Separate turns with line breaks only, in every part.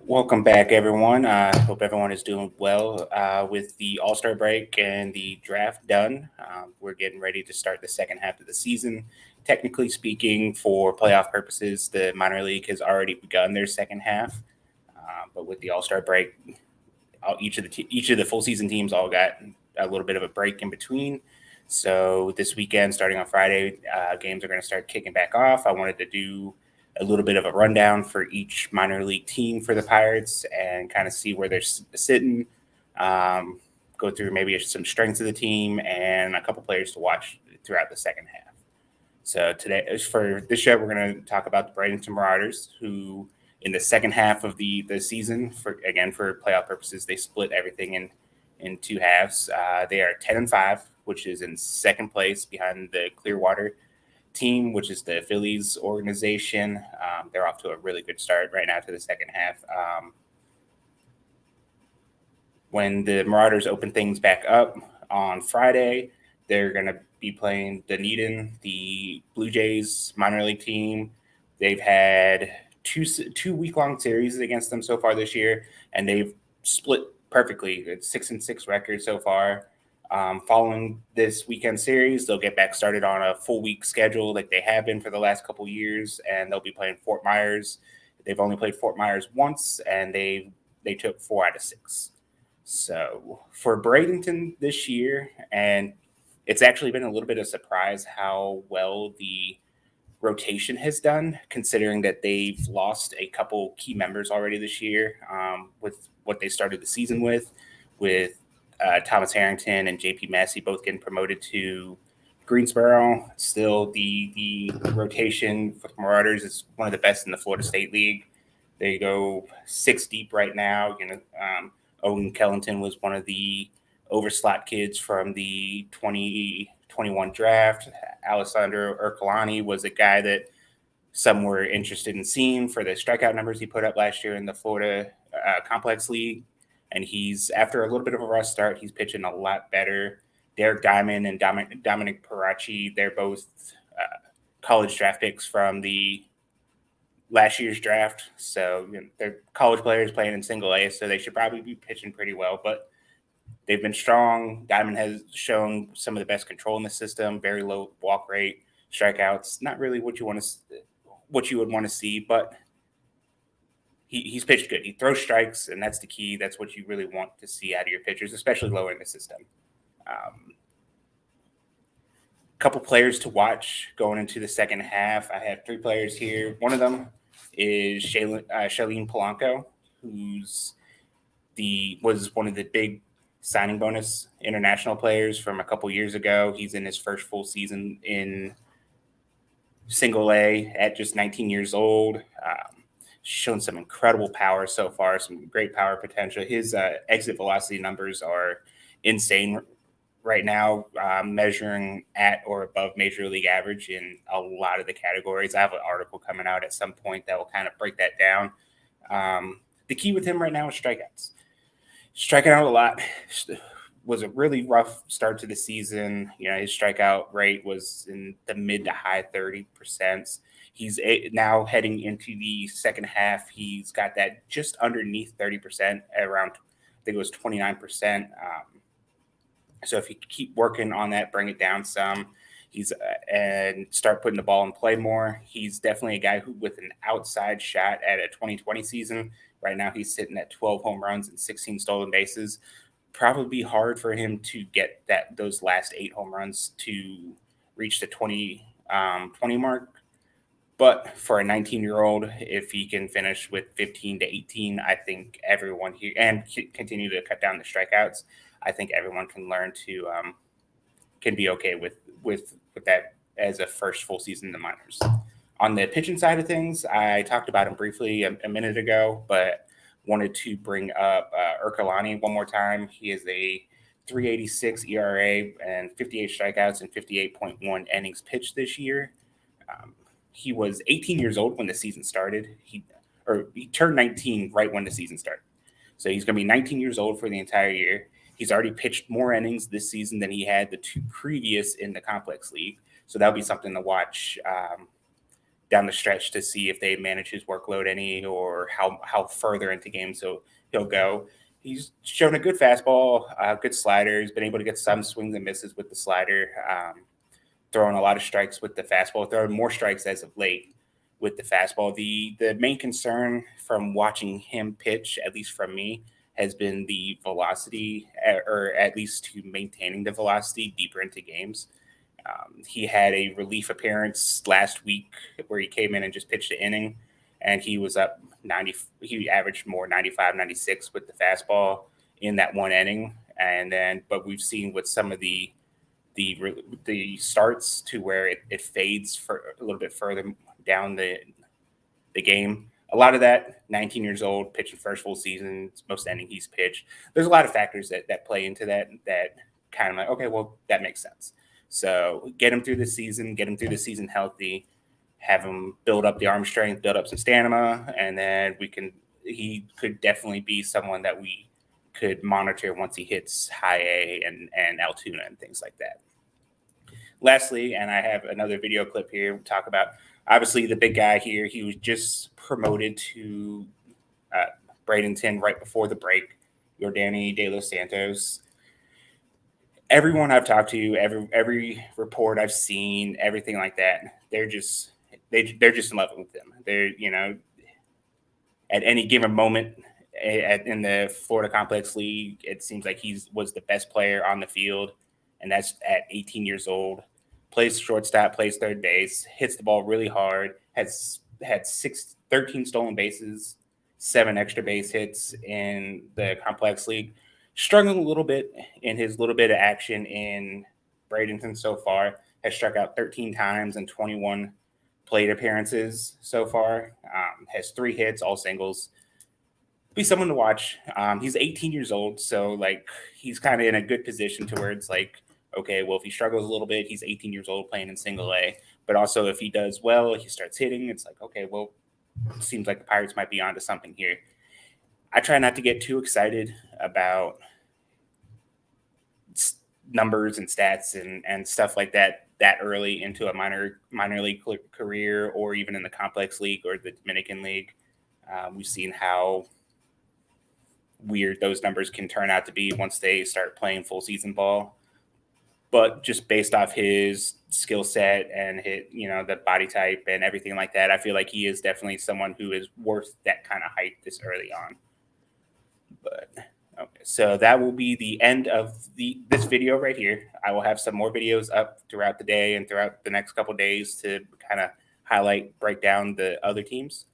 Welcome back, everyone. I hope everyone is doing well with the All Star break and the draft done. We're getting ready to start the second half of the season. Technically speaking, for playoff purposes, the minor league has already begun their second half. But with the All Star break, each of the full season teams all got a little bit of a break in between. So this weekend, starting on Friday, games are going to start kicking back off. I wanted to do a little bit of a rundown for each minor league team for the Pirates and kind of see where they're sitting. Go through maybe some strengths of the team and a couple players to watch throughout the second half. So today, for this show, we're going to talk about the Bradenton Marauders, who in the second half of the season, for playoff purposes, they split everything in two halves. They are 10-5, which is in second place behind the Clearwater team, which is the Phillies organization. They're off to a really good start right now to the second half. When the Marauders open things back up on Friday, they're going to be playing Dunedin, the Blue Jays minor league team. They've had two week-long series against them so far this year, and they've split perfectly. It's 6-6 record so far. Following this weekend series, they'll get back started on a full week schedule like they have been for the last couple years, and they'll be playing Fort Myers. They've only played Fort Myers once, and they took 4 out of 6. So for Bradenton this year, and it's actually been a little bit of surprise how well the rotation has done, considering that they've lost a couple key members already this year with what they started the season with Thomas Harrington and JP Massey both getting promoted to Greensboro. Still, the rotation for the Marauders is one of the best in the Florida State League. They go 6 deep right now. Owen Kellington was one of the overslot kids from the 2021 draft. Alessandro Ercolani was a guy that some were interested in seeing for the strikeout numbers he put up last year in the Florida Complex League. And he's, after a little bit of a rough start, he's pitching a lot better. Derek Diamond and Dominic Parachi, they're both college draft picks from the last year's draft. So they're college players playing in single A, so they should probably be pitching pretty well. But they've been strong. Diamond has shown some of the best control in the system, very low walk rate, strikeouts. Not really what you would want to see, but he's pitched good. He throws strikes, and that's the key. That's what you really want to see out of your pitchers, especially lower in the system. Couple players to watch going into the second half. I have 3 players here. One of them is Shalene Polanco, who's was one of the big signing bonus international players from a couple years ago. He's in his first full season in single A at just 19 years old. Shown some incredible power so far, some great power potential. His exit velocity numbers are insane right now, measuring at or above major league average in a lot of the categories. I have an article coming out at some point that will kind of break that down. The key with him right now is strikeouts. Striking out a lot. Was a really rough start to the season. His strikeout rate was in the mid to high 30%. He's now heading into the second half. He's got that just underneath 30%, around, I think it was 29%. So if you keep working on that, bring it down some, and start putting the ball in play more. He's definitely a guy who, with an outside shot at a 2020 season. Right now, he's sitting at 12 home runs and 16 stolen bases. Probably be hard for him to get those last 8 home runs to reach the 20 mark. But for a 19-year-old, if he can finish with 15 to 18, I think everyone here, and continue to cut down the strikeouts, I think everyone can learn to can be okay with that as a first full season in the minors. On the pitching side of things, I talked about him briefly a minute ago, but wanted to bring up Ercolani one more time. He is a 3.86 ERA and 58 strikeouts and 58.1 innings pitched this year. He was 18 years old when the season started. He turned 19 right when the season started. So he's going to be 19 years old for the entire year. He's already pitched more innings this season than he had the 2 previous in the Complex League. So that'll be something to watch down the stretch to see if they manage his workload any or how further into games he'll go. He's shown a good fastball, good slider. He's been able to get some swings and misses with the slider, throwing a lot of strikes with the fastball, throwing more strikes as of late with the fastball. The main concern from watching him pitch, at least from me, has been the velocity, or at least to maintaining the velocity deeper into games. He had a relief appearance last week where he came in and just pitched an inning, and he was up 90. He averaged more 95, 96 with the fastball in that one inning. And then, but we've seen with some of the starts to where it fades for a little bit further down the game. A lot of that, 19 years old, pitching first full season, most inning he's pitched. There's a lot of factors that play into that kind of like, okay, well, that makes sense. So get him through the season healthy, have him build up the arm strength, build up some stamina, and then he could definitely be someone that we could monitor once he hits high A and Altoona and things like that. Lastly, and I have another video clip here, we talk about obviously the big guy here. He was just promoted to Bradenton right before the break, Yordani De Los Santos. Everyone I've talked to, every report I've seen, everything like that, they're just in love with him. They're at any given moment in the Florida Complex League, it seems like was the best player on the field, and that's at 18 years old. Plays shortstop, plays third base, hits the ball really hard, has had 13 stolen bases, 7 extra base hits in the Complex League. Struggling a little bit in his little bit of action in Bradenton so far. Has struck out 13 times in 21 plate appearances so far. Has 3 hits, all singles. Be someone to watch. He's 18 years old, so like he's kind of in a good position to where it's like, okay, well, if he struggles a little bit, he's 18 years old playing in single A. But also if he does well, he starts hitting, it's like, okay, well, it seems like the Pirates might be onto something here. I try not to get too excited about numbers and stats and stuff like that early into a minor league career, or even in the Complex League or the Dominican League. We've seen how weird those numbers can turn out to be once they start playing full season ball. But just based off his skill set and the body type and everything like that, I feel like he is definitely someone who is worth that kind of hype this early on. But okay, so that will be the end of this video right here. I will have some more videos up throughout the day and throughout the next couple of days to kind of break down the other teams.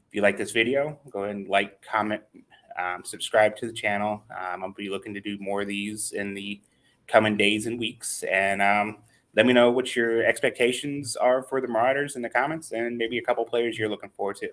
If you like this video, go ahead and like, comment, subscribe to the channel. I'll be looking to do more of these in the coming days and weeks. And let me know what your expectations are for the Marauders in the comments, and maybe a couple players you're looking forward to.